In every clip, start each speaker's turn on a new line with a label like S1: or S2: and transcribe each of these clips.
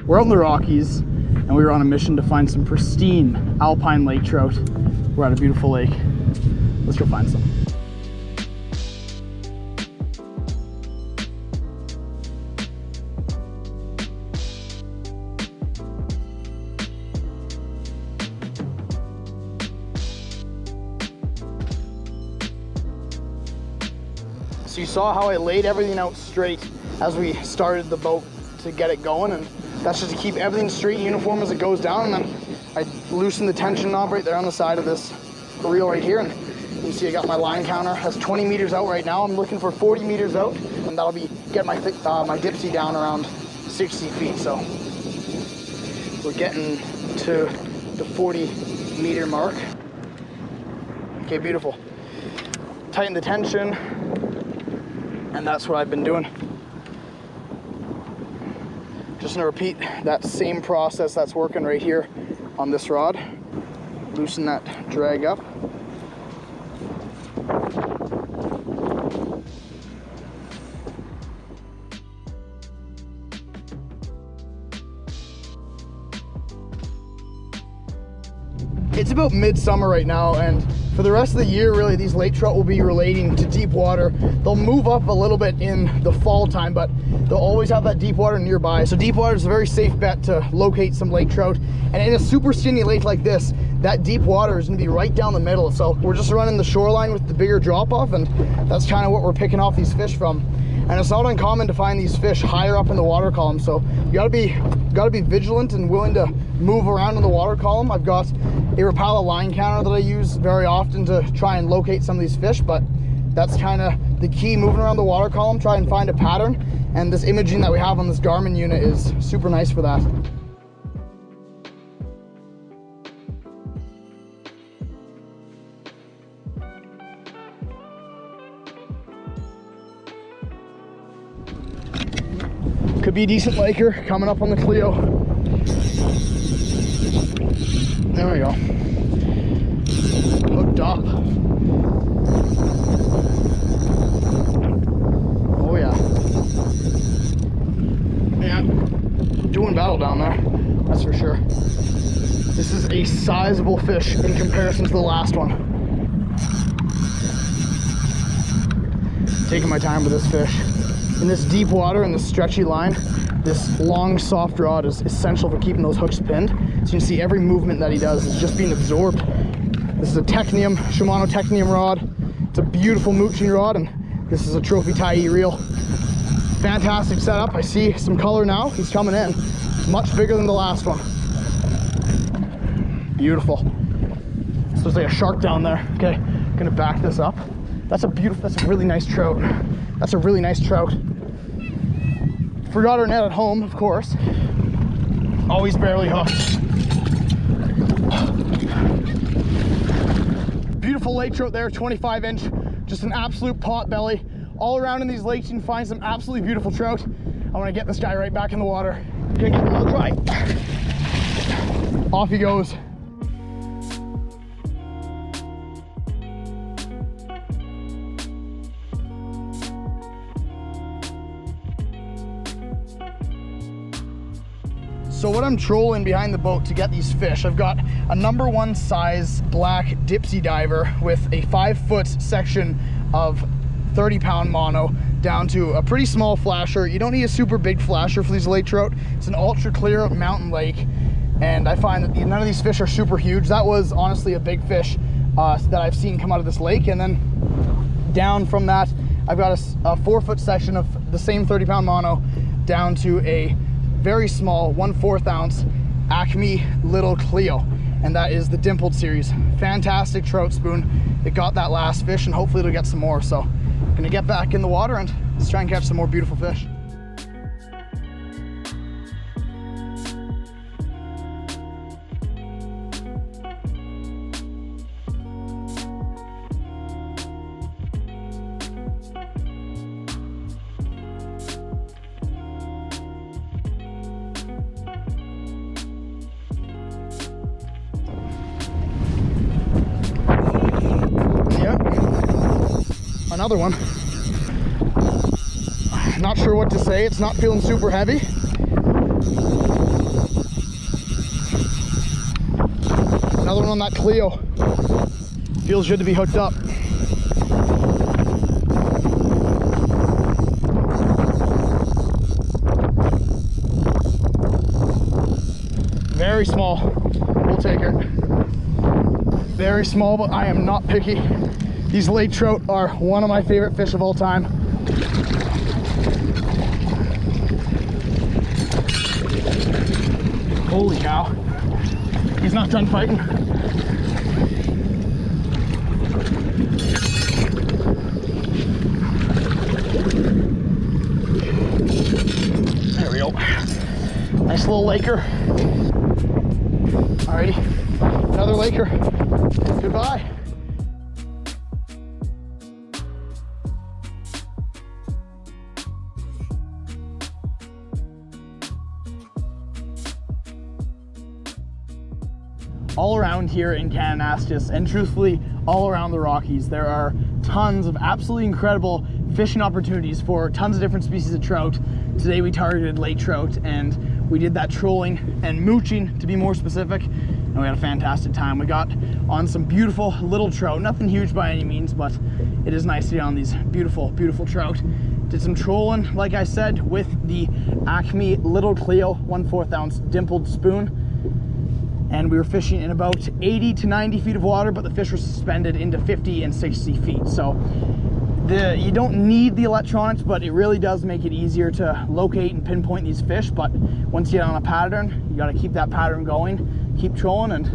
S1: We're out in the Rockies, and we were on a mission to find some pristine alpine lake trout. We're at a beautiful lake. Let's go find some. So you saw how I laid everything out straight as we started the boat to get it going, and that's just to keep everything straight and uniform as it goes down. And then I loosened the tension knob right there on the side of this reel right here, and you see I got my line counter. That's 20 meters out right now. I'm looking for 40 meters out, and that'll be get my my dipsy down around 60 feet. So we're getting to the 40 meter mark. Okay, beautiful. Tighten the tension, and that's what I've been doing. Just gonna repeat that same process that's working right here on this rod. Loosen that drag up. It's about midsummer right now, and for the rest of the year, really, these lake trout will be relating to deep water. They'll move up a little bit in the fall time, but they'll always have that deep water nearby. So deep water is a very safe bet to locate some lake trout. And in a super skinny lake like this, that deep water is gonna be right down the middle. So we're just running the shoreline with the bigger drop off, and that's kind of what we're picking off these fish from. And it's not uncommon to find these fish higher up in the water column. So you gotta be vigilant and willing to move around in the water column. I've got a Rapala line counter that I use very often to try and locate some of these fish, but that's kind of the key, moving around the water column, try and find a pattern. And this imaging that we have on this Garmin unit is super nice for that. Could be a decent laker coming up on the Clio. There we go. Hooked up. Oh yeah. Yeah, doing battle down there, that's for sure. This is a sizable fish in comparison to the last one. Taking my time with this fish. In this deep water and this stretchy line, this long soft rod is essential for keeping those hooks pinned. So you can see every movement that he does is just being absorbed. This is a Technium, Shimano Technium rod. It's a beautiful mooching rod, and this is a trophy tie reel. Fantastic setup. I see some color now. He's coming in. Much bigger than the last one. Beautiful. So there's like a shark down there. Okay, gonna back this up. That's a really nice trout. That's a really nice trout. Forgot our net at home, of course. Always barely hooked. Beautiful lake trout there, 25-inch. Just an absolute pot belly. All around in these lakes, you can find some absolutely beautiful trout. I want to get this guy right back in the water. Gonna get him a little dry. Off he goes. So what I'm trolling behind the boat to get these fish, I've got a #1 size black dipsy diver with a 5-foot section of 30-pound mono down to a pretty small flasher. You don't need a super big flasher for these lake trout. It's an ultra clear mountain lake, and I find that none of these fish are super huge. That was honestly a big fish that I've seen come out of this lake. And then down from that, I've got a 4-foot section of the same 30-pound mono down to a very small 1/4 ounce Acme Little Clio, and that is the dimpled series. Fantastic trout spoon. It got that last fish, and hopefully it'll get some more. So I'm gonna get back in the water and let's try and catch some more beautiful fish. Another one. Not sure what to say. It's not feeling super heavy. Going on that Clio. Feels good to be hooked up. Very small. We'll take it. Very small, but I am not picky. These lake trout are one of my favorite fish of all time. Holy cow. He's not done fighting. There we go. Nice little laker. Alrighty, another laker. Goodbye. All around here in Kananaskis, and truthfully all around the Rockies, there are tons of absolutely incredible fishing opportunities for tons of different species of trout. Today we targeted lake trout, and we did that trolling and mooching, to be more specific, and we had a fantastic time. We got on some beautiful little trout, nothing huge by any means, but it is nice to get on these beautiful, beautiful trout. Did some trolling, like I said, with the Acme Little Clio 1/4 ounce dimpled spoon, and we were fishing in about 80 to 90 feet of water, but the fish were suspended into 50 and 60 feet. So you don't need the electronics, but it really does make it easier to locate and pinpoint these fish. But once you get on a pattern, you got to keep that pattern going, keep trolling, and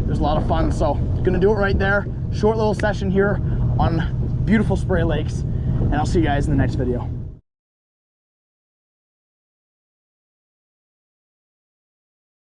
S1: there's a lot of fun. So gonna do it right there. Short little session here on beautiful Spray Lakes, and I'll see you guys in the next video.